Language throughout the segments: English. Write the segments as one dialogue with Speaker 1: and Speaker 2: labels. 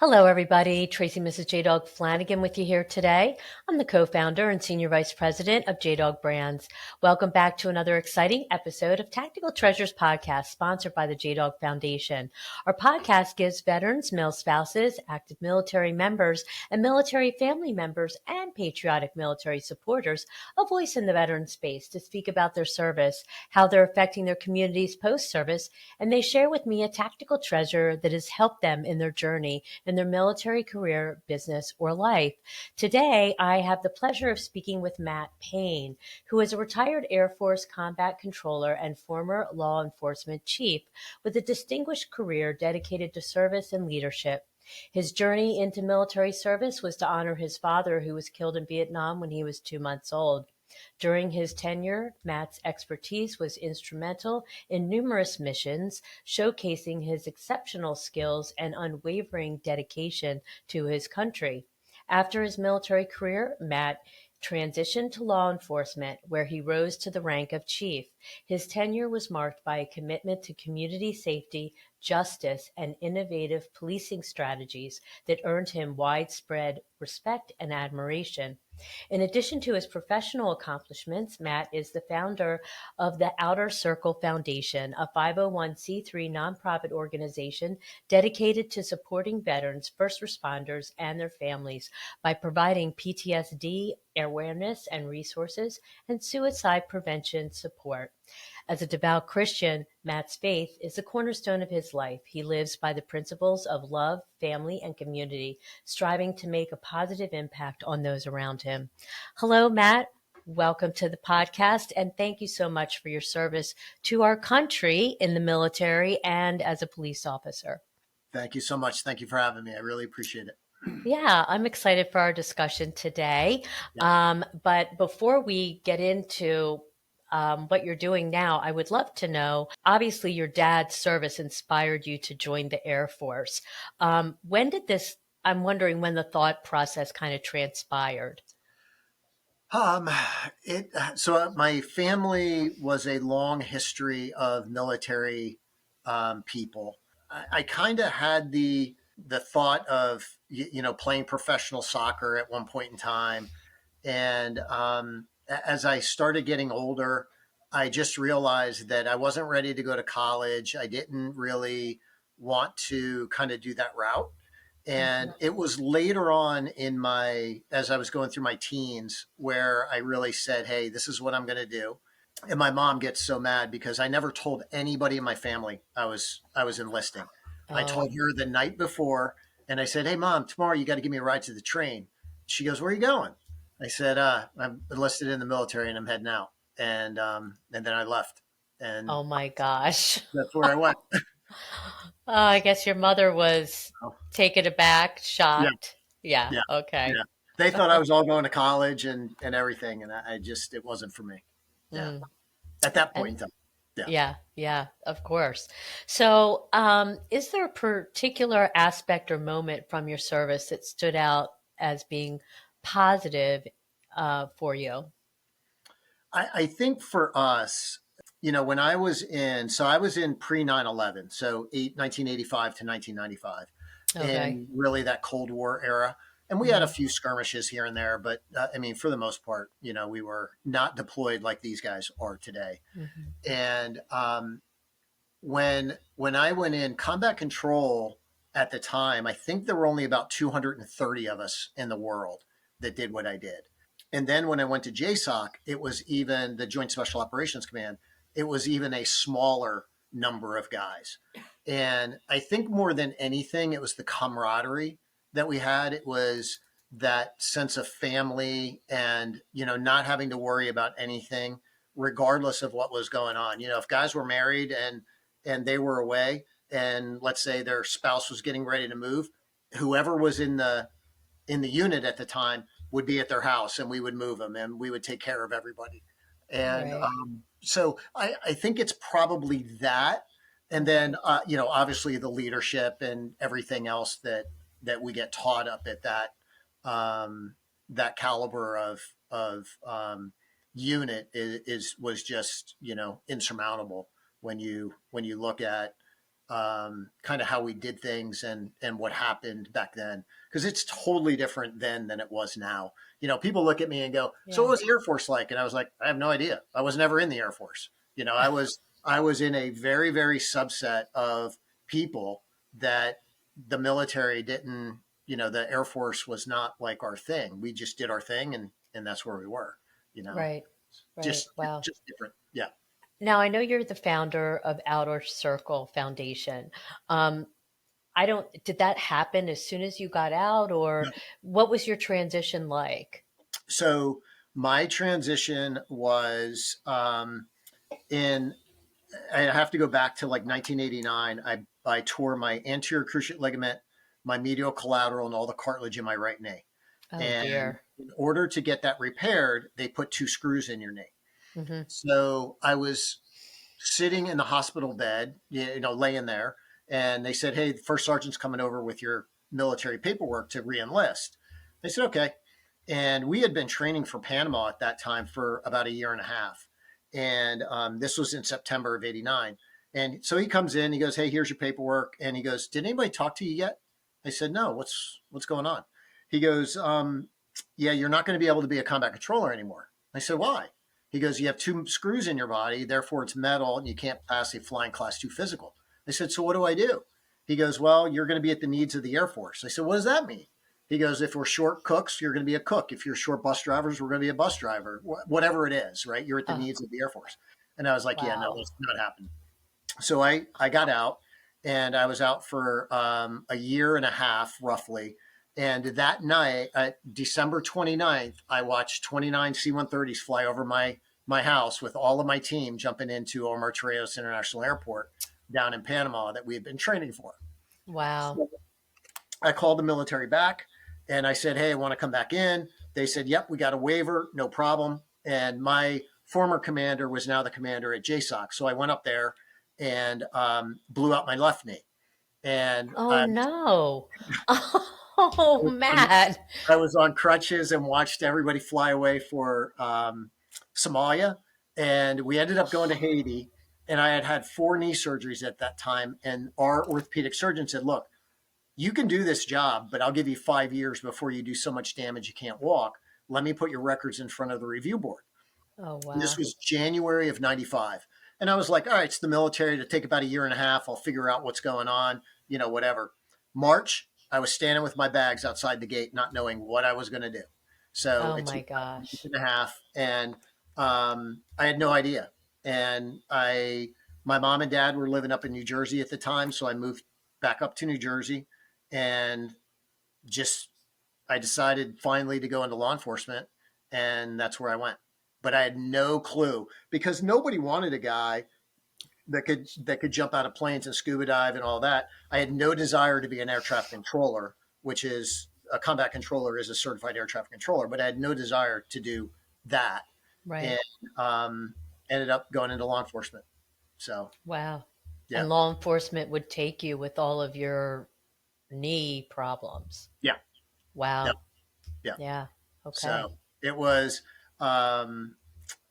Speaker 1: Hello, everybody. Tracy Mrs. JDog Flanagan with you here today. I'm the co-founder and senior vice president of JDog Brands. Welcome back to another exciting episode of Tactical Treasures podcast, sponsored by the JDog Foundation. Our podcast gives veterans, male spouses, active military members, and military family members and patriotic military supporters a voice in the veteran space to speak about their service, how they're affecting their communities post-service, and they share with me a tactical treasure that has helped them in their journey in their military career, business, or life. Today, I have the pleasure of speaking with Matt Payne, who is a retired Air Force combat controller and former law enforcement chief with a distinguished career dedicated to service and leadership. His journey into military service was to honor his father, who was killed in Vietnam when he was 2 months old. During his tenure, Matt's expertise was instrumental in numerous missions, showcasing his exceptional skills and unwavering dedication to his country. After his military career, Matt transitioned to law enforcement, where he rose to the rank of chief. His tenure was marked by a commitment to community safety, justice, and innovative policing strategies that earned him widespread respect and admiration. In addition to his professional accomplishments, Matt is the founder of the Outer Circle Foundation, a 501c3 nonprofit organization dedicated to supporting veterans, first responders, and their families by providing PTSD awareness and resources and suicide prevention support. As a devout Christian, Matt's faith is the cornerstone of his life. He lives by the principles of love, family, and community, striving to make a positive impact on those around him. Hello, Matt. Welcome to the podcast, and thank you so much for your service to our country in the military and as a police officer.
Speaker 2: Thank you so much. Thank you for having me. I really appreciate it.
Speaker 1: Yeah, I'm excited for our discussion today. But before we get into what you're doing now, I would love to know, obviously your dad's service inspired you to join the Air Force. I'm wondering when the thought process kind of transpired.
Speaker 2: Um, so my family was a long history of military people. I kind of had the thought of playing professional soccer at one point in time, and as I started getting older, I just realized that I wasn't ready to go to college. I didn't really want to kind of do that route. And it was later on as I was going through my teens, where I really said, hey, this is what I'm going to do. And my mom gets so mad because I never told anybody in my family I was enlisting. I
Speaker 1: Oh,
Speaker 2: told her the night before, and I said, hey, Mom, tomorrow you got to give me a ride to the train. She goes, where are you going? I said, I'm enlisted in the military and I'm heading out. And then I left. And
Speaker 1: oh my gosh.
Speaker 2: that's where I went.
Speaker 1: I guess your mother was taken aback,
Speaker 2: Yeah.
Speaker 1: shocked. Yeah,
Speaker 2: Yeah.
Speaker 1: okay.
Speaker 2: Yeah. They thought I was all going to college and everything. And I just, it wasn't for me. Yeah.
Speaker 1: Mm.
Speaker 2: At that
Speaker 1: And
Speaker 2: point in time. Yeah.
Speaker 1: yeah, yeah, of course. So, is there a particular aspect or moment from your service that stood out as being positive for you?
Speaker 2: I think for us, when I was in pre 9/11, so 1985 to 1995,
Speaker 1: Okay.
Speaker 2: in really that Cold War era. And we had a
Speaker 1: Hmm.
Speaker 2: few skirmishes here and there, but I mean, for the most part, we were not deployed like these guys are today.
Speaker 1: Hmm.
Speaker 2: And when I went in combat control at the time, I think there were only about 230 of us in the world that did what I did. And then when I went to JSOC, it was even the Joint Special Operations Command, it was even a smaller number of guys. And I think more than anything, it was the camaraderie that we had. It was that sense of family and, not having to worry about anything, regardless of what was going on. If guys were married and they were away, and let's say their spouse was getting ready to move, whoever was in the unit at the time would be at their house, and we would move them and we would take care of everybody. And
Speaker 1: Right.
Speaker 2: so I think it's probably that. And then, obviously the leadership and everything else that we get taught up at that caliber of unit was just, insurmountable when you look at kind of how we did things and what happened back then, because it's totally different then than it was now. People look at me and go, "So what
Speaker 1: Yeah.
Speaker 2: was the Air Force like?" And I was like, "I have no idea. I was never in the Air Force. I was in a very very subset of people that the military didn't. The Air Force was not like our thing. We just did our thing, and that's where we were. You know,
Speaker 1: Right. Right.
Speaker 2: just
Speaker 1: Wow.
Speaker 2: just different. Yeah.
Speaker 1: Now I know you're the founder of Outer Circle Foundation. Um, I don't, did that happen as soon as you got out, or what was your transition like?
Speaker 2: So my transition was in I have to go back to like 1989. I tore my anterior cruciate ligament, my medial collateral, and all the cartilage in my right knee.
Speaker 1: Oh
Speaker 2: And
Speaker 1: dear.
Speaker 2: in order to get that repaired, they put two screws in your knee.
Speaker 1: Hmm.
Speaker 2: So I was sitting in the hospital bed, laying there, and they said, "Hey, the first sergeant's coming over with your military paperwork to reenlist." I said, "Okay." And we had been training for Panama at that time for about a year and a half. And this was in September of '89. And so he comes in, he goes, "Hey, here's your paperwork." And he goes, "Did anybody talk to you yet?" I said, "No, what's going on?" He goes, "Yeah, you're not going to be able to be a combat controller anymore." I said, "Why?" He goes, "You have two screws in your body, therefore it's metal, and you can't pass a flying class 2 physical." I said, "So what do I do?" He goes, "Well, you're going to be at the needs of the Air Force." I said, "What does that mean?" He goes, "If we're short cooks, you're going to be a cook. If you're short bus drivers, we're going to be a bus driver. Whatever it is, right? You're at the
Speaker 1: Oh,
Speaker 2: needs of the Air Force." And I was like, "Yeah, no,
Speaker 1: wow.
Speaker 2: that's not happening." So I got out, and I was out for a year and a half roughly. And that night, December 29th, I watched 29 C-130s fly over my house with all of my team jumping into Omar Torrijos International Airport down in Panama that we had been training for.
Speaker 1: Wow.
Speaker 2: So I called the military back and I said, "Hey, I want to come back in." They said, "Yep, we got a waiver, no problem." And my former commander was now the commander at JSOC. So I went up there and blew out my left knee. And
Speaker 1: Oh no. Oh man.
Speaker 2: I was on crutches and watched everybody fly away for Somalia. And we ended up going to Haiti. And I had had 4 knee surgeries at that time. And our orthopedic surgeon said, "Look, you can do this job, but I'll give you 5 years before you do so much damage you can't walk. Let me put your records in front of the review board."
Speaker 1: Oh
Speaker 2: And this
Speaker 1: wow.
Speaker 2: was January of '95. And I was like, "All right, it's the military to take about a year and a half. I'll figure out what's going on, whatever." March, I was standing with my bags outside the gate, not knowing what I was going to do. So
Speaker 1: Oh
Speaker 2: it took
Speaker 1: my
Speaker 2: about a week
Speaker 1: gosh.
Speaker 2: and a half, and I had no idea. And my mom and dad were living up in New Jersey at the time, so I moved back up to New Jersey, and just I decided finally to go into law enforcement, and that's where I went. But I had no clue because nobody wanted a guy that could jump out of planes and scuba dive and all that. I had no desire to be an air traffic controller, which is a combat controller is a certified air traffic controller, but I had no desire to do that, and
Speaker 1: Right.
Speaker 2: um, ended up going into law enforcement. So
Speaker 1: Wow.
Speaker 2: yeah,
Speaker 1: And law enforcement would take you with all of your knee problems.
Speaker 2: yeah, yeah,
Speaker 1: Wow.
Speaker 2: yeah.
Speaker 1: Yeah.
Speaker 2: So
Speaker 1: Okay.
Speaker 2: it was, um,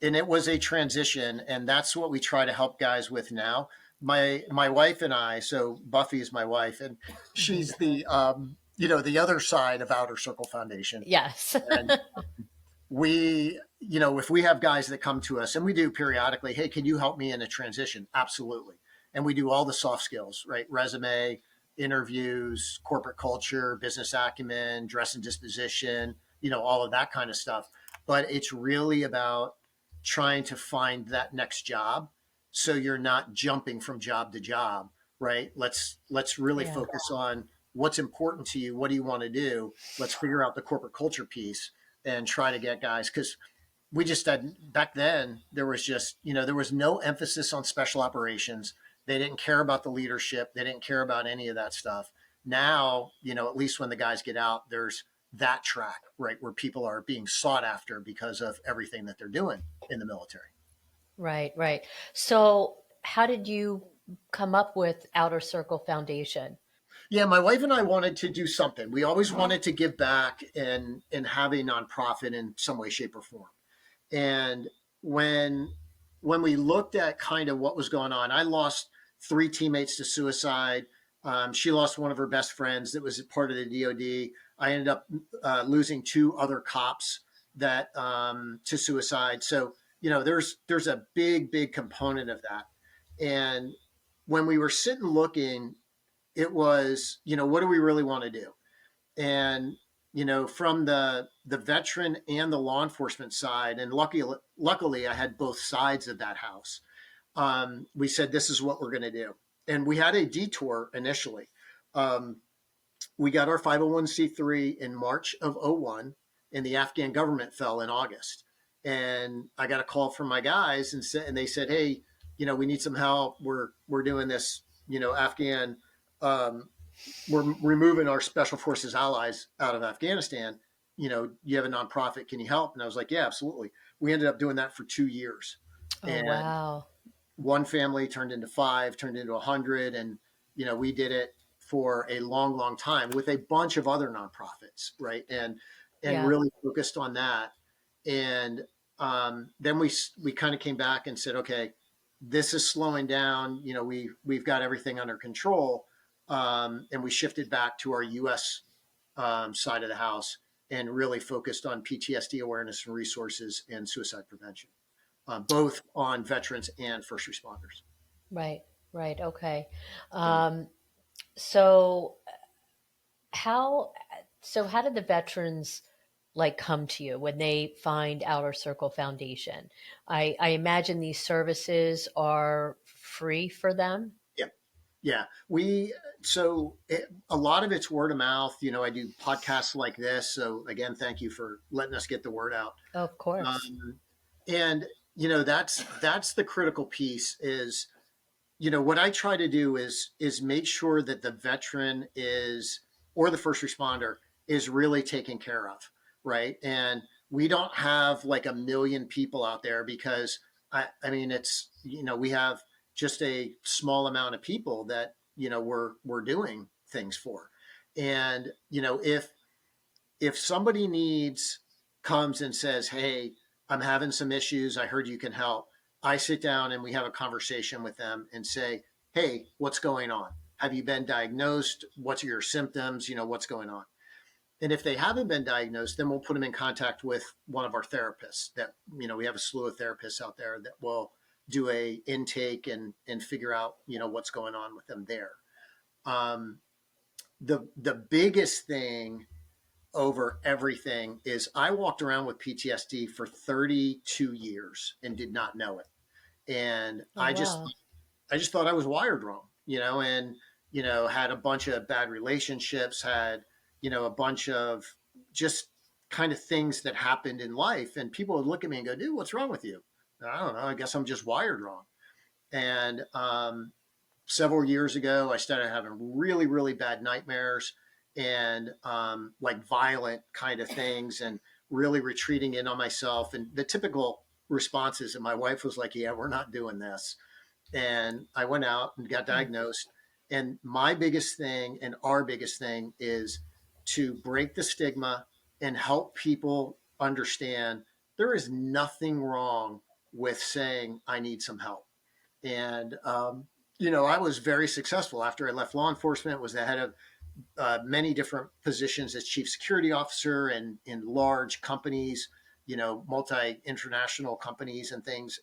Speaker 2: and it was a transition, and that's what we try to help guys with now. My wife and I, so Buffy is my wife, and
Speaker 1: Hmm.
Speaker 2: she's the other side of Outer Circle Foundation,
Speaker 1: Yes.
Speaker 2: and if we have guys that come to us, and we do periodically, "Hey, can you help me in a transition?" Absolutely. And we do all the soft skills, right? Resume, interviews, corporate culture, business acumen, dress and disposition, all of that kind of stuff. But it's really about trying to find that next job, so you're not jumping from job to job, right? Let's really
Speaker 1: Yeah.
Speaker 2: focus on what's important to you. What do you want to do? Let's figure out the corporate culture piece and try to get guys, because we just had back then, there was just there was no emphasis on special operations. They didn't care about the leadership, they didn't care about any of that stuff. Now, at least when the guys get out, there's that track, right, where people are being sought after because of everything that they're doing in the military.
Speaker 1: Right. Right. So, how did you come up with Outer Circle Foundation?
Speaker 2: Yeah, my wife and I wanted to do something. We always wanted to give back and have a nonprofit in some way, shape, or form. And when when we looked at kind of what was going on, I lost 3 teammates to suicide. She lost one of her best friends that was part of the DoD. I ended up losing 2 other cops that to suicide. So there's a big component of that. And when we were sitting looking, it was, what do we really want to do? And from the veteran and the law enforcement side, and luckily I had both sides of that house. We said, this is what we're going to do. And we had a detour initially. Um, we got our 501c3 in March of '01, and the Afghan government fell in August. And I got a call from my guys, and they said, hey, we need some help. We're doing this, Afghan. We're removing our special forces allies out of Afghanistan. You have a nonprofit. Can you help? And I was like, yeah, absolutely. We ended up doing that for 2 years.
Speaker 1: Oh,
Speaker 2: And
Speaker 1: wow.
Speaker 2: one family turned into 5, turned into 100. And, we did it for a long time with a bunch of other nonprofits. Right. And
Speaker 1: Yeah.
Speaker 2: really focused on that. And then we kind of came back and said, okay, this is slowing down. We've got everything under control. And we shifted back to our U.S. Side of the house and really focused on PTSD awareness and resources and suicide prevention, both on veterans and first responders.
Speaker 1: Right. Right. Okay.
Speaker 2: Yeah.
Speaker 1: Um, so how how did the veterans like come to you when they find Outer Circle Foundation? I imagine these services are free for them.
Speaker 2: Yeah. Yeah. A lot of it's word of mouth. I do podcasts like this. So again, thank you for letting us get the word out.
Speaker 1: Of course.
Speaker 2: Um, and that's the critical piece is, what I try to do is make sure that the veteran is, or the first responder is really taken care of, right? And we don't have like a million people out there because I mean it's we have just a small amount of people that we're doing things for, and if somebody comes and says, hey, I'm having some issues, I heard you can help, I sit down and we have a conversation with them and say, hey, what's going on? Have you been diagnosed? What's your symptoms? What's going on? And if they haven't been diagnosed, then we'll put them in contact with one of our therapists that, we have a slew of therapists out there that will do a intake and figure out, what's going on with them there. Um, the biggest thing over everything is I walked around with PTSD for 32 years and did not know it. And
Speaker 1: Oh, wow.
Speaker 2: I just thought I was wired wrong, and had a bunch of bad relationships, had a bunch of just kind of things that happened in life, and people would look at me and go, "Dude, what's wrong with you?" And I don't know. I guess I'm just wired wrong. And several years ago, I started having really bad nightmares and like violent kind of things, and really retreating in on myself. And the typical responses, and my wife was like, "Yeah, we're not doing this." And I went out and got
Speaker 1: Mm.
Speaker 2: diagnosed. And my biggest thing and our biggest thing is to break the stigma and help people understand there is nothing wrong with saying, I need some help. And, I was very successful after I left law enforcement, was the head of many different positions as chief security officer and in large companies, multi-international companies and things.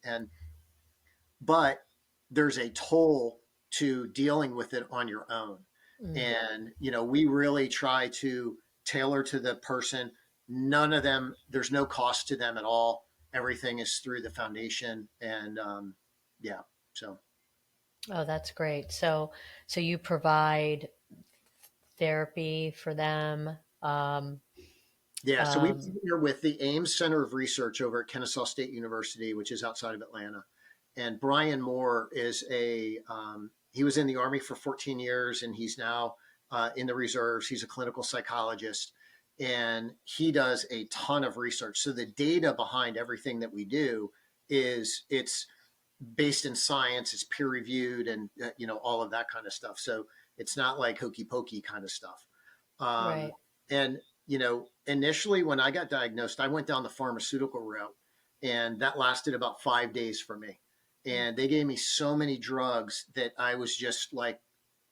Speaker 2: But there's a toll to dealing with it on your own.
Speaker 1: Mm.
Speaker 2: And, we really try to tailor to the person. None of them, there's no cost to them at all. Everything is through the foundation. And yeah, so.
Speaker 1: Oh, that's great. So you provide therapy for them.
Speaker 2: Yeah, so we
Speaker 1: Um,
Speaker 2: partner with the Ames Center of Research over at Kennesaw State University, which is outside of Atlanta. And Brian Moore is he was in the Army for 14 years and he's now in the reserves. He's a clinical psychologist and he does a ton of research. So the data behind everything that we do it's based in science, it's peer reviewed and, all of that kind of stuff. So it's not like hokey pokey kind of stuff. Um,
Speaker 1: right.
Speaker 2: and, initially when I got diagnosed, I went down the pharmaceutical route and that lasted about 5 days for me. and they gave me so many drugs that I was just like,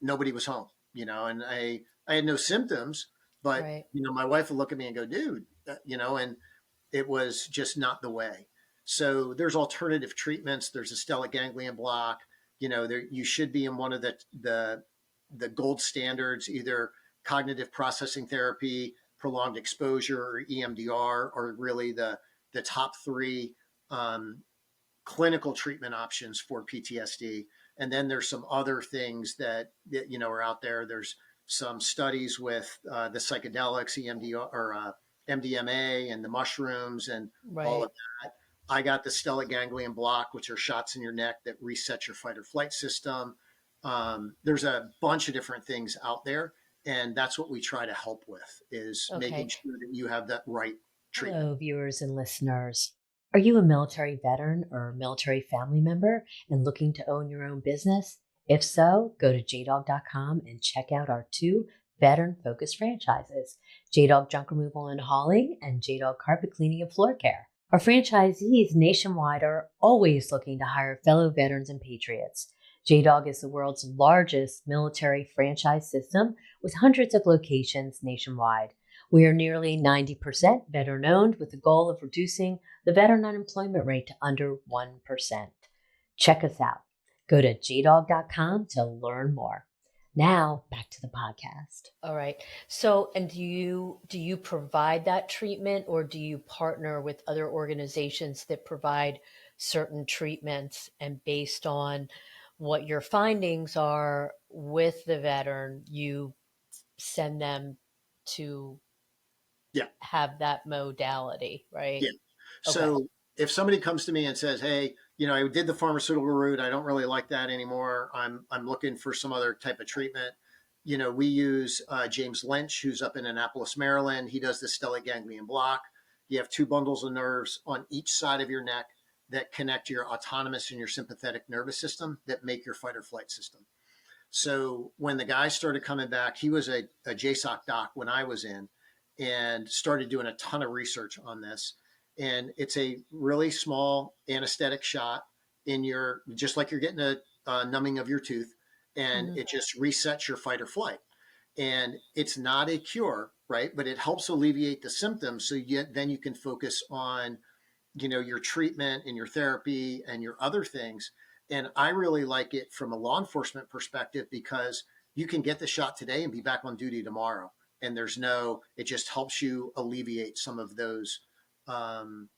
Speaker 2: nobody was home, and I had no symptoms, but,
Speaker 1: Right.
Speaker 2: my wife would look at me and go, dude, and it was just not the way. So there's alternative treatments. There's a stellate ganglion block. There you should be in one of the gold standards, either cognitive processing therapy, prolonged exposure, or EMDR, are really the top three um, clinical treatment options for PTSD. And then there's some other things that are out there. There's some studies with the psychedelics, EMDR or MDMA, and the mushrooms and all
Speaker 1: Right.
Speaker 2: of that. I got the stellate ganglion block, which are shots in your neck that reset your fight or flight system. There's a bunch of different things out there, and that's what we try to help with, is making
Speaker 1: Okay.
Speaker 2: sure that you have that right treatment.
Speaker 1: Hello, viewers and listeners. Are you a military veteran or military family member and looking to own your own business? If so, go to jdog.com and check out our two veteran focused franchises, JDog Junk Removal and Hauling and JDog Carpet Cleaning and Floor Care. Our franchisees nationwide are always looking to hire fellow veterans and patriots. JDog is the world's largest military franchise system with hundreds of locations nationwide. We are nearly 90% veteran owned with the goal of reducing the veteran unemployment rate to under 1%. Check us out. Go to jdog.com to learn more. Now, back to the podcast. All right. So, and do you provide that treatment, or do you partner with other organizations that provide certain treatments, and based on what your findings are with the veteran, you send them to
Speaker 2: Yeah.
Speaker 1: have that modality, right?
Speaker 2: Yeah.
Speaker 1: Okay.
Speaker 2: So if somebody comes to me and says, "Hey, I did the pharmaceutical route. I don't really like that anymore. I'm looking for some other type of treatment." We use James Lynch, who's up in Annapolis, Maryland. He does the stellate ganglion block. You have two bundles of nerves on each side of your neck that connect your autonomous and your sympathetic nervous system that make your fight or flight system. So when the guy started coming back, he was a JSOC doc when I was in, and started doing a ton of research on this. And it's a really small anesthetic shot in your, just like you're getting a numbing of your tooth, and
Speaker 1: Hmm.
Speaker 2: it just resets your fight or flight. And it's not a cure, right? But it helps alleviate the symptoms. So then you can focus on your treatment and your therapy and your other things. And I really like it from a law enforcement perspective, because you can get the shot today and be back on duty tomorrow, and it just helps you alleviate some of um,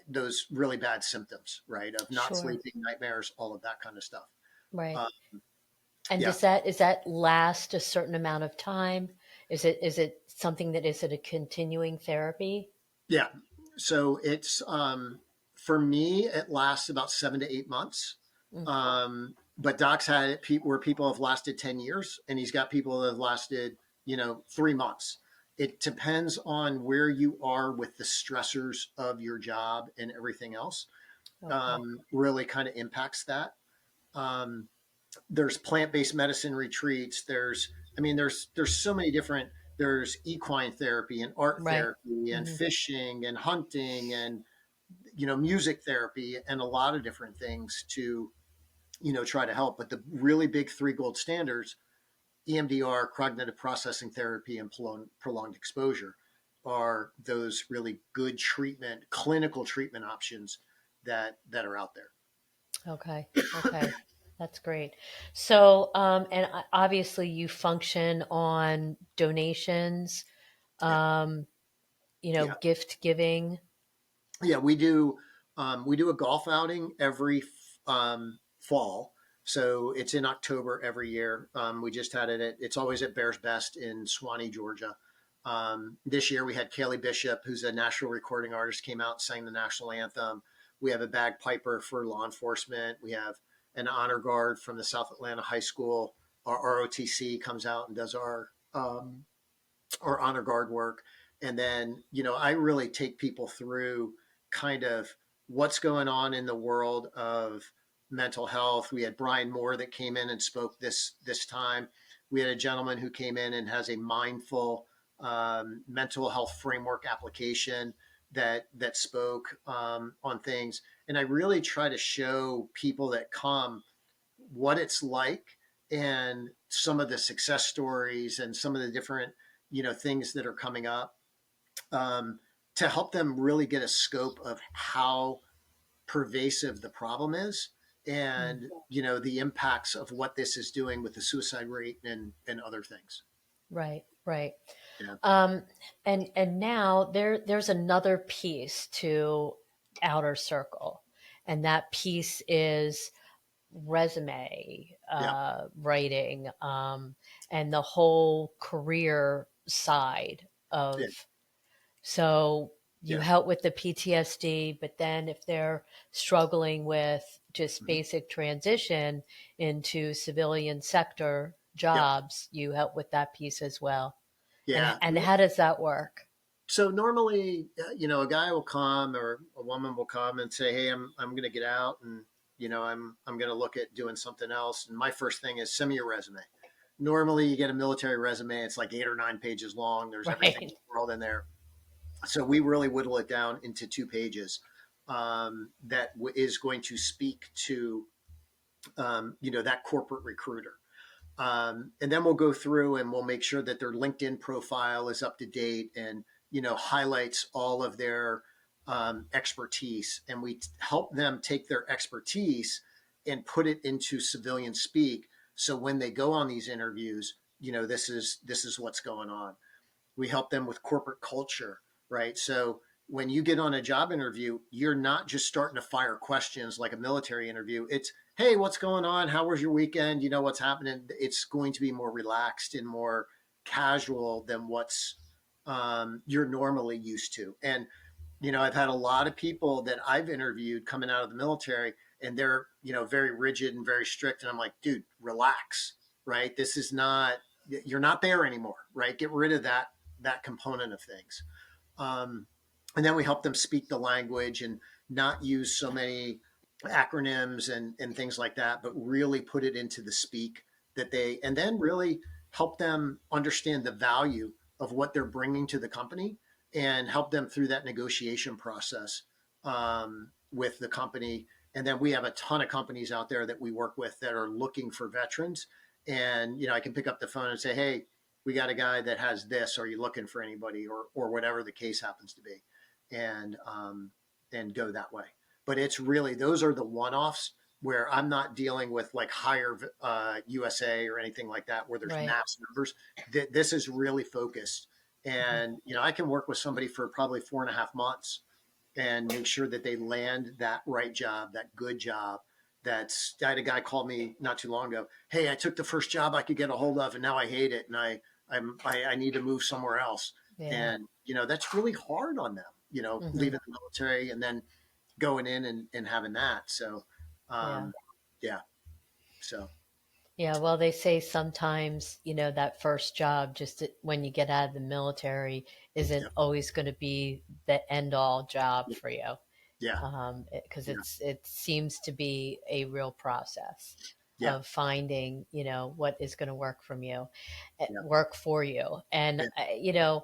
Speaker 2: those really bad symptoms, right, of not
Speaker 1: Sure.
Speaker 2: sleeping, nightmares, all of that kind of stuff.
Speaker 1: Right.
Speaker 2: uh,
Speaker 1: And
Speaker 2: yeah.
Speaker 1: does that last a certain amount of time? Is it something that is it a continuing therapy?
Speaker 2: Yeah. So it's for me, it lasts about 7 to 8 months.
Speaker 1: Mm.
Speaker 2: But Doc's had it where people have lasted 10 years, and he's got people that have lasted, 3 months. It depends on where you are with the stressors of your job and everything else.
Speaker 1: Okay.
Speaker 2: Really kind of impacts that. Um, there's plant-based medicine retreats. There's so many different. There's equine therapy and art
Speaker 1: Right.
Speaker 2: therapy and
Speaker 1: Hmm.
Speaker 2: fishing and hunting and music therapy and a lot of different things to try to help. But the really big three gold standards, EMDR, cognitive processing therapy, and prolonged exposure, are those really good clinical treatment options that are out there.
Speaker 1: Okay. Okay. That's great. So, and obviously you function on donations,
Speaker 2: Yeah.
Speaker 1: um,
Speaker 2: Yeah.
Speaker 1: gift giving.
Speaker 2: Yeah, we do a golf outing every fall. So it's in October every year. We just had it's always at Bears Best in Swanee, Georgia. This year we had Kaylee Bishop, who's a national recording artist, came out and sang the national anthem. We have a bagpiper for law enforcement. We have an honor guard from the South Atlanta High School. Our ROTC comes out and does our honor guard work. And then, I really take people through kind of what's going on in the world of mental health. We had Brian Moore that came in and spoke this time. We had a gentleman who came in and has a mindful mental health framework application. that spoke on things, and I really try to show people that come what it's like and some of the success stories and some of the different things that are coming up, um, to help them really get a scope of how pervasive the problem is,
Speaker 1: Mm.
Speaker 2: and the impacts of what this is doing with the suicide rate and other things.
Speaker 1: Right, right.
Speaker 2: Yeah.
Speaker 1: Um, and now there's another piece to outer circle, and that piece is resume
Speaker 2: Yeah.
Speaker 1: writing, and the whole career side
Speaker 2: Yeah.
Speaker 1: of. So you
Speaker 2: Yeah.
Speaker 1: help with the PTSD, but then if they're struggling with just
Speaker 2: Mhm.
Speaker 1: basic transition into civilian sector
Speaker 2: Yep.
Speaker 1: jobs, you help with that piece as well. And
Speaker 2: Yeah.
Speaker 1: and how does that work?
Speaker 2: So normally, a guy will come or a woman will come and say, "Hey, I'm going to get out, and I'm going to look at doing something else." And my first thing is send me your resume. Normally, you get a military resume; it's like 8 or 9 pages long. There's everything in
Speaker 1: Right.
Speaker 2: the world in there. So we really whittle it down into 2 pages, that is going to speak to that corporate recruiter. And then we'll go through and we'll make sure that their LinkedIn profile is up to date and highlights all of their expertise, and we help them take their expertise and put it into civilian speak. So when they go on these interviews, this is what's going on. We help them with corporate culture, right? So when you get on a job interview, you're not just starting to fire questions like a military interview. It's, hey, what's going on? How was your weekend? What's happening? It's going to be more relaxed and more casual than what's you're normally used to. And I've had a lot of people that I've interviewed coming out of the military, and they're very rigid and very strict, and I'm like, dude, relax, right? This is not, you're not there anymore, right? Get rid of that component of things. Um, and then we help them speak the language and not use so many acronyms and things like that, but really put it into the speak and then really help them understand the value of what they're bringing to the company and help them through that negotiation process with the company. And then we have a ton of companies out there that we work with that are looking for veterans. And, I can pick up the phone and say, hey, we got a guy that has this. Are you looking for anybody, or whatever the case happens to be, and go that way. But it's really, those are the one-offs where I'm not dealing with like higher USA or anything like that, where there's
Speaker 1: Right.
Speaker 2: mass numbers. This is really focused,
Speaker 1: Mhm.
Speaker 2: and I can work with somebody for probably 4.5 months and make sure that they land that right job, that good job. I had a guy call me not too long ago. Hey, I took the first job I could get a hold of, and now I hate it, and I need to move somewhere else.
Speaker 1: Yeah.
Speaker 2: And that's really hard on them.
Speaker 1: Hmm.
Speaker 2: Leaving the military and then going in and having that. So,
Speaker 1: Yeah.
Speaker 2: yeah. So,
Speaker 1: Yeah, well, they say sometimes, that first job, when you get out of the military, isn't
Speaker 2: yeah,
Speaker 1: always going to be the end all job
Speaker 2: yeah,
Speaker 1: for you.
Speaker 2: yeah,
Speaker 1: Because
Speaker 2: yeah,
Speaker 1: it seems to be a real process
Speaker 2: yeah,
Speaker 1: of finding, what is going to
Speaker 2: yeah,
Speaker 1: work for you. And,
Speaker 2: yeah,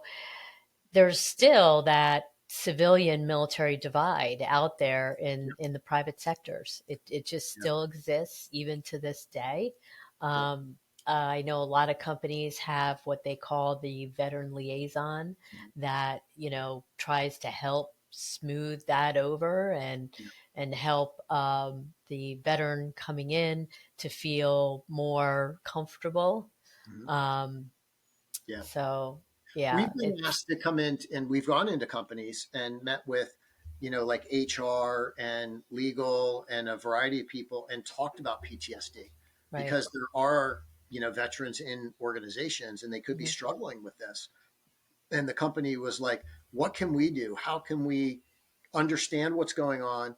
Speaker 1: there's still that civilian military divide out there
Speaker 2: yeah,
Speaker 1: in the private sectors. It just
Speaker 2: yeah,
Speaker 1: still exists even to this day.
Speaker 2: yeah,
Speaker 1: Um, I know a lot of companies have what they call the veteran liaison that, tries to help smooth that over
Speaker 2: yeah,
Speaker 1: and help the veteran coming in to feel more comfortable.
Speaker 2: mhm,
Speaker 1: Um,
Speaker 2: yeah.
Speaker 1: so yeah,
Speaker 2: We've been
Speaker 1: it's
Speaker 2: asked to come in, and we've gone into companies and met with, like HR and legal and a variety of people and talked about PTSD,
Speaker 1: right.
Speaker 2: because there are, veterans in organizations and they could be
Speaker 1: Mhm.
Speaker 2: struggling with this. And the company was like, what can we do? How can we understand what's going on,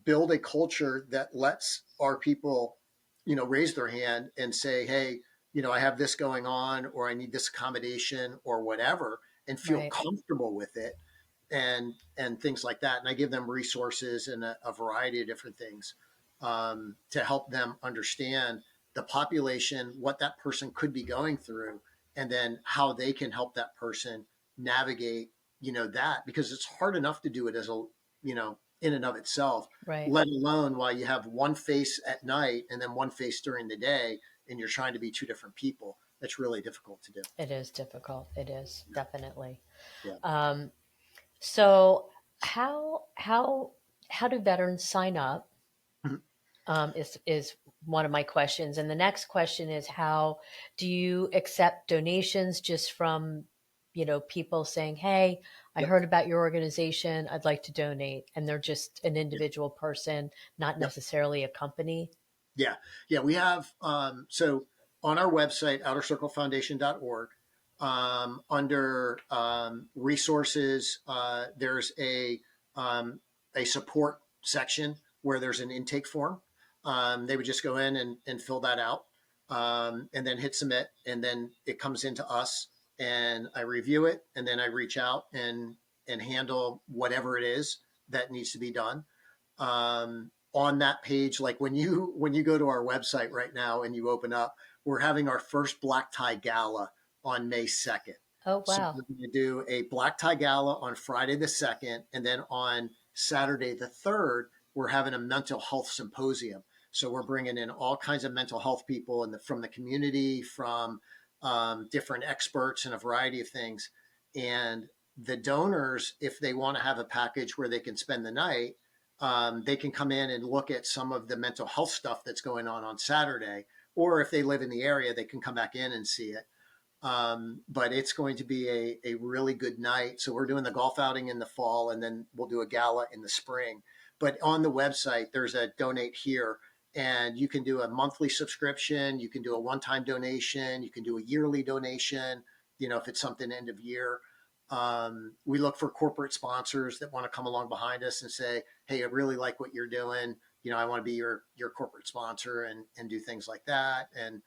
Speaker 2: build a culture that lets our people, raise their hand and say, hey, I have this going on, or I need this accommodation or whatever, and feel
Speaker 1: Right.
Speaker 2: comfortable with it, and things like that. And I give them resources and a variety of different things, to help them understand the population, what that person could be going through, and then how they can help that person navigate that, because it's hard enough to do it as a, in and of itself,
Speaker 1: Right.
Speaker 2: let alone while you have one face at night and then one face during the day, and you're trying to be two different people. That's really difficult to do.
Speaker 1: It is difficult. It is definitely.
Speaker 2: Yeah.
Speaker 1: Um, so how do veterans sign up?
Speaker 2: Mhm.
Speaker 1: Is one of my questions, and the next question is, how do you accept donations just from people saying, "Hey, I
Speaker 2: Yep.
Speaker 1: heard about your organization. I'd like to donate," and they're just an
Speaker 2: Yeah.
Speaker 1: individual person, not
Speaker 2: Yep.
Speaker 1: necessarily a company.
Speaker 2: Yeah. Yeah. We have, so on our website, outercirclefoundation.org, under resources, there's a support section where there's an intake form. They would just go in and fill that out, and then hit submit. And then it comes into us, and I review it. And then I reach out and handle whatever it is that needs to be done. On that page, like when you go to our website right now and you open up, we're having our first black tie gala on May 2nd.
Speaker 1: Oh,
Speaker 2: So
Speaker 1: wow.
Speaker 2: we're going to do a black tie gala on Friday the 2nd, and then on Saturday the 3rd, we're having a mental health symposium. So we're bringing in all kinds of mental health people from the community, from different experts and a variety of things. And the donors, if they want to have a package where they can spend the night, they can come in and look at some of the mental health stuff that's going on Saturday. Or if they live in the area, they can come back in and see it. But it's going to be a really good night. So we're doing the golf outing in the fall, and then we'll do a gala in the spring. But on the website, there's a donate here, and you can do a monthly subscription. You can do a one-time donation. You can do a yearly donation, if it's something end of year. We look for corporate sponsors that want to come along behind us and say, "Hey, I really like what you're doing. I want to be your corporate sponsor," and do things like that. And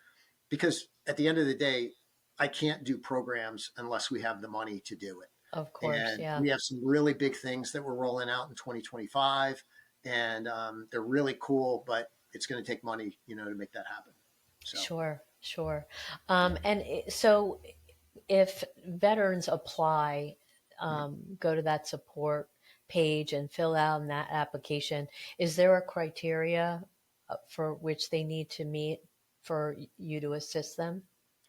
Speaker 2: because at the end of the day, I can't do programs unless we have the money to do it.
Speaker 1: Of course,
Speaker 2: And
Speaker 1: yeah.
Speaker 2: we have some really big things that we're rolling out in 2025, and they're really cool, but it's going to take money, to make that happen. So,
Speaker 1: Sure, sure.
Speaker 2: yeah.
Speaker 1: So if veterans apply, go to that support page and fill out in that application, is there a criteria for which they need to meet for you to assist them?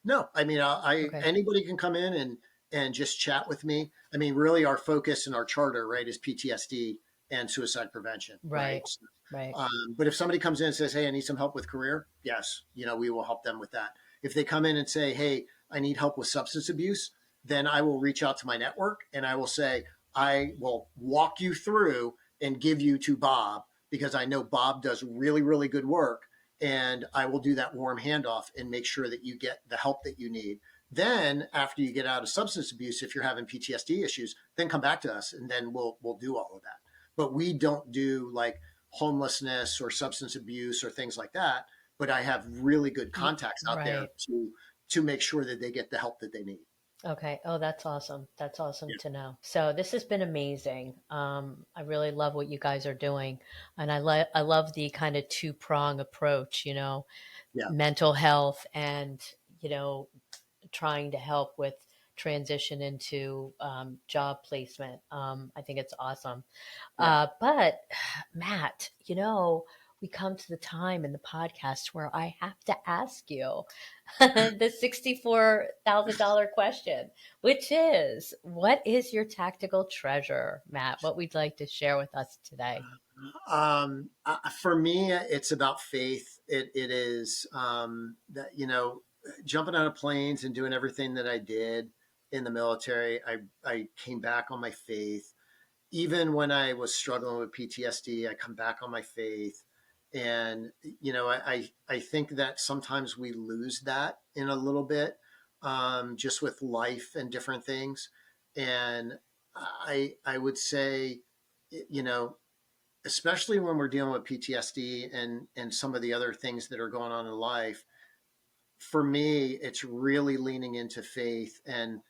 Speaker 2: No, I mean,
Speaker 1: Okay.
Speaker 2: anybody can come in and just chat with me. I mean, really, our focus in our charter, right, is PTSD and suicide prevention, right?
Speaker 1: Right,
Speaker 2: So,
Speaker 1: right.
Speaker 2: but if somebody comes in and says, "Hey, I need some help with career," yes, we will help them with that. If they come in and say, "Hey, I need help with substance abuse," then I will reach out to my network and I will say, I will walk you through and give you to Bob, because I know Bob does really, really good work, and I will do that warm handoff and make sure that you get the help that you need. Then, after you get out of substance abuse, if you're having PTSD issues, then come back to us, and then we'll do all of that. But we don't do like homelessness or substance abuse or things like that. But I have really good contacts out there
Speaker 1: Right.
Speaker 2: to make sure that they get the help that they need.
Speaker 1: Okay. Oh, that's awesome. That's awesome
Speaker 2: Yeah,
Speaker 1: to know. So this has been amazing. I really love what you guys are doing, and I love the kind of two-prong approach.
Speaker 2: yeah,
Speaker 1: Mental health and you know trying to help with transition into job placement. I think it's awesome.
Speaker 2: yeah.
Speaker 1: But Matt, we come to the time in the podcast where I have to ask you the $64,000 question, which is, what is your tactical treasure, Matt? What we'd like to share with us today?
Speaker 2: For me, it's about faith. It is that jumping out of planes and doing everything that I did in the military. I came back on my faith. Even when I was struggling with PTSD, I come back on my faith. And I think that sometimes we lose that in a little bit, just with life and different things. And I would say, you know, especially when we're dealing with PTSD and some of the other things that are going on in life, for me, it's really leaning into faith and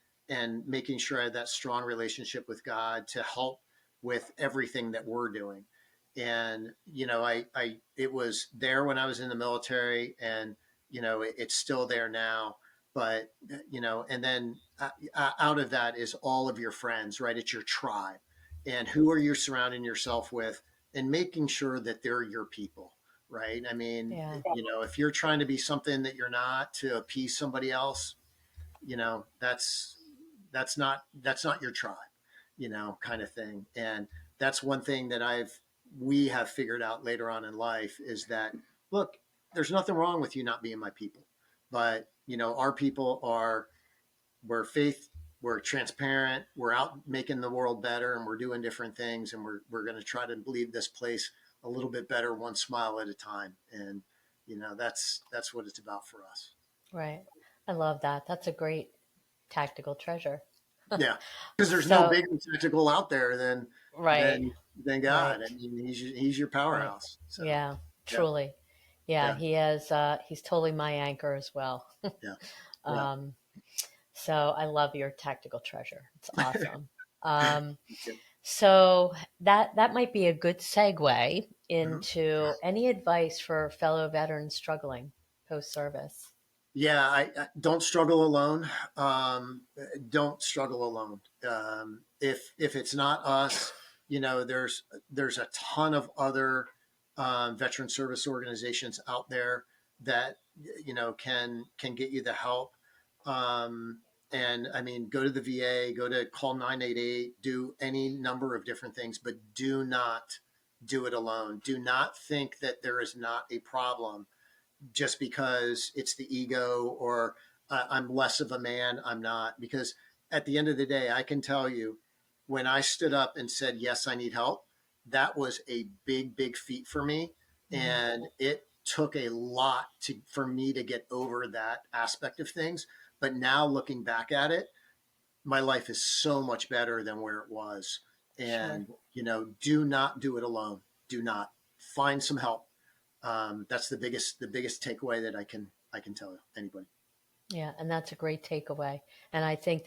Speaker 2: making sure I have that strong relationship with God to help with everything that we're doing. And it was there when I was in the military, and it's still there now. but and then out of that is all of your friends, right? It's your tribe, and who are you surrounding yourself with, and making sure that they're your people, right? I mean,
Speaker 1: Yeah.
Speaker 2: if you're trying to be something that you're not to appease somebody else, that's not your tribe, kind of thing. And that's one thing that we have figured out later on in life is that, look, there's nothing wrong with you not being my people, but our people we're faith, we're transparent, we're out making the world better, and we're doing different things, and we're going to try to leave this place a little bit better, one smile at a time. And that's what it's about for us.
Speaker 1: Right. I love that. That's a great tactical treasure.
Speaker 2: Yeah, because there's no
Speaker 1: So,
Speaker 2: bigger tactical out there than
Speaker 1: right,
Speaker 2: than than God.
Speaker 1: right,
Speaker 2: I mean, he's your
Speaker 1: right.
Speaker 2: powerhouse. So
Speaker 1: Yeah,
Speaker 2: yeah,
Speaker 1: truly. Yeah,
Speaker 2: yeah,
Speaker 1: he has, he's totally my anchor as well.
Speaker 2: yeah, yeah.
Speaker 1: Um, so I love your tactical treasure. It's awesome. Um, so that might be a good segue
Speaker 2: Mhm.
Speaker 1: into any advice for fellow veterans struggling post service.
Speaker 2: Yeah, I don't struggle alone. Don't struggle alone. If it's not us, there's a ton of other veteran service organizations out there that can get you the help. Um, and I mean, go to the VA, go to call 988, do any number of different things, but do not do it alone. Do not think that there is not a problem just because it's the ego, or I'm less of a man. I'm not. Because at the end of the day, I can tell you, when I stood up and said, yes, I need help, that was a big, big feat for me.
Speaker 1: Mm,
Speaker 2: And it took a lot for me to get over that aspect of things. But now looking back at it, my life is so much better than where it was.
Speaker 1: sure.
Speaker 2: And, do not do it alone. Do not. Find some help. That's the biggest takeaway that I can tell anybody.
Speaker 1: Yeah, and that's a great takeaway. And I think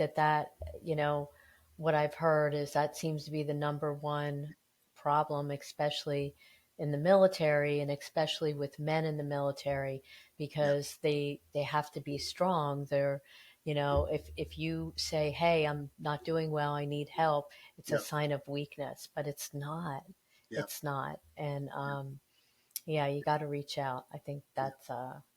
Speaker 1: what I've heard is that seems to be the number one problem, especially in the military and especially with men in the military,
Speaker 2: Yeah,
Speaker 1: because they have to be strong. If you say, "Hey, I'm not doing well, I need help," it's a
Speaker 2: yeah,
Speaker 1: sign of weakness, but it's not.
Speaker 2: yeah,
Speaker 1: It's not. And
Speaker 2: yeah,
Speaker 1: yeah, you got to reach out. I think
Speaker 2: yeah.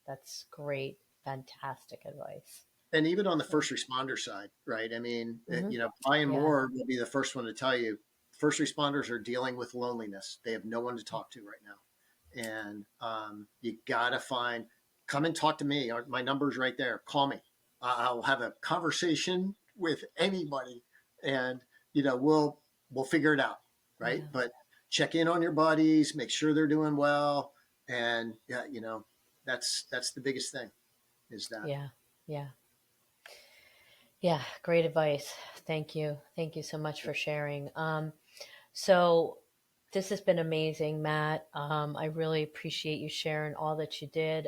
Speaker 1: that's great, fantastic advice.
Speaker 2: And even on the
Speaker 1: So,
Speaker 2: first responder side, right? I mean,
Speaker 1: hmm
Speaker 2: Brian
Speaker 1: yeah,
Speaker 2: Moore will be the first one to tell you, first responders are dealing with loneliness. They have no one to talk to right now, and you gotta come and talk to me. My number's right there. Call me. I'll have a conversation with anybody, and we'll figure it out, right?
Speaker 1: yeah,
Speaker 2: But check in on your buddies, make sure they're doing well, and yeah, that's the biggest thing is that.
Speaker 1: yeah, yeah, yeah. Great advice. Thank you so much for sharing. So this has been amazing, Matt. I really appreciate you sharing all that you did.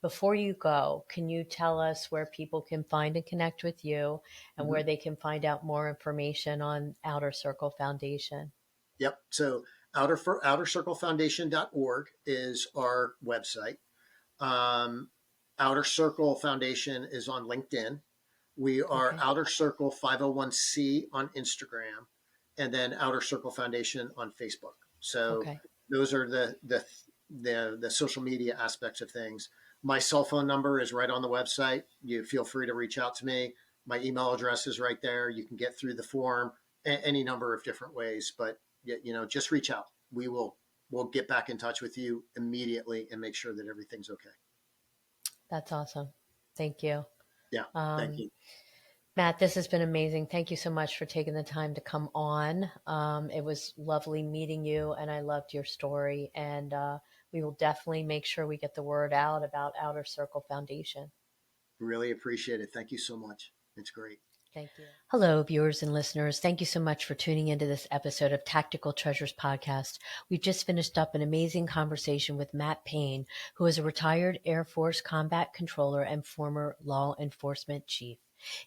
Speaker 1: Before you go, can you tell us where people can find and connect with you, and
Speaker 2: Mhm.
Speaker 1: where they can find out more information on Outer Circle Foundation?
Speaker 2: Yep. So outercirclefoundation.org is our website. Um, Outer Circle Foundation is on LinkedIn. We are
Speaker 1: Okay.
Speaker 2: Outer Circle 501c on Instagram, and then Outer Circle Foundation on Facebook. So
Speaker 1: Okay.
Speaker 2: those are the social media aspects of things. My cell phone number is right on the website. You feel free to reach out to me. My email address is right there. You can get through the form any number of different ways, but just reach out. We'll get back in touch with you immediately and make sure that everything's okay.
Speaker 1: That's awesome. Thank you.
Speaker 2: Yeah. Thank
Speaker 1: Um,
Speaker 2: you.
Speaker 1: Matt, this has been amazing. Thank you so much for taking the time to come on. It was lovely meeting you, and I loved your story. And we will definitely make sure we get the word out about Outer Circle Foundation.
Speaker 2: Really appreciate it. Thank you so much. It's great.
Speaker 1: Thank you. Hello, viewers and listeners. Thank you so much for tuning into this episode of Tactical Treasures Podcast. We just finished up an amazing conversation with Matt Payne, who is a retired Air Force combat controller and former law enforcement chief.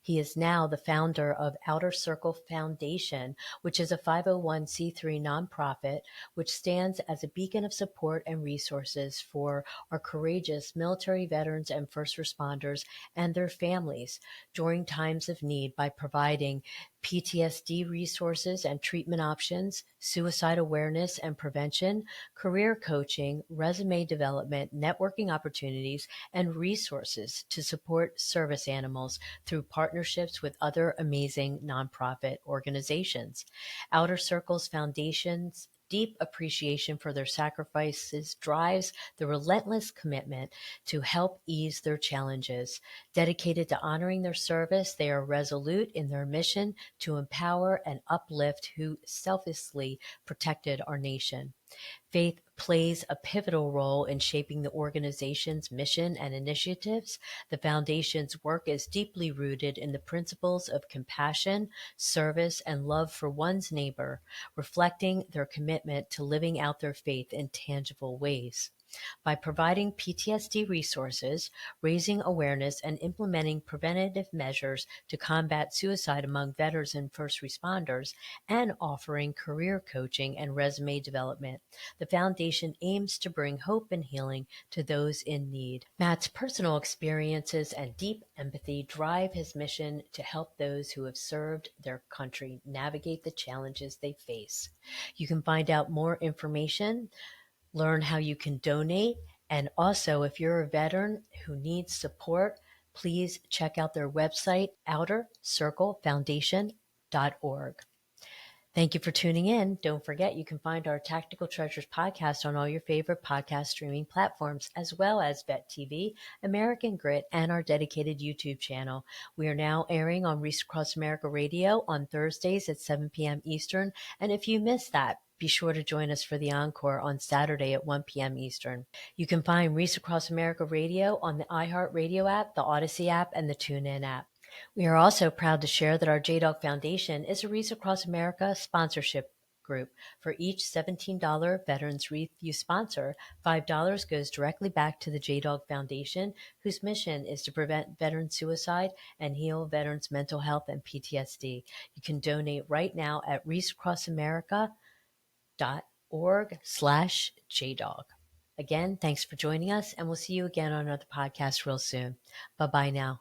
Speaker 1: He is now the founder of Outer Circle Foundation, which is a 501c3 nonprofit which stands as a beacon of support and resources for our courageous military veterans and first responders and their families during times of need by providing PTSD resources and treatment options, suicide awareness and prevention, career coaching, resume development, networking opportunities, and resources to support service animals through partnerships with other amazing nonprofit organizations. Outer Circles Foundation's deep appreciation for their sacrifices drives the relentless commitment to help ease their challenges. Dedicated to honoring their service, they are resolute in their mission to empower and uplift who selflessly protected our nation. Faith plays a pivotal role in shaping the organization's mission and initiatives. The foundation's work is deeply rooted in the principles of compassion, service, and love for one's neighbor, reflecting their commitment to living out their faith in tangible ways. By providing PTSD resources, raising awareness, and implementing preventative measures to combat suicide among veterans and first responders, and offering career coaching and resume development, the foundation aims to bring hope and healing to those in need. Matt's personal experiences and deep empathy drive his mission to help those who have served their country navigate the challenges they face. You can find out more information, learn how you can donate, and also if you're a veteran who needs support, please check out their website, outercirclefoundation.org. Thank you for tuning in. Don't forget, you can find our Tactical Treasures podcast on all your favorite podcast streaming platforms, as well as Vet TV, American Grit, and our dedicated YouTube channel. We are now airing on Reese Across America Radio on Thursdays at 7 p.m. Eastern. And if you missed that, be sure to join us for the encore on Saturday at 1 p.m. Eastern. You can find Reese Across America Radio on the iHeartRadio app, the Odyssey app, and the TuneIn app. We are also proud to share that our JDog Foundation is a Reese Across America sponsorship group. For each $17 Veterans Wreath you sponsor, $5 goes directly back to the JDog Foundation, whose mission is to prevent veteran suicide and heal veterans' mental health and PTSD. You can donate right now at reaseacrossamerica.org/JDog. Again, thanks for joining us, and we'll see you again on another podcast real soon. Bye-bye now.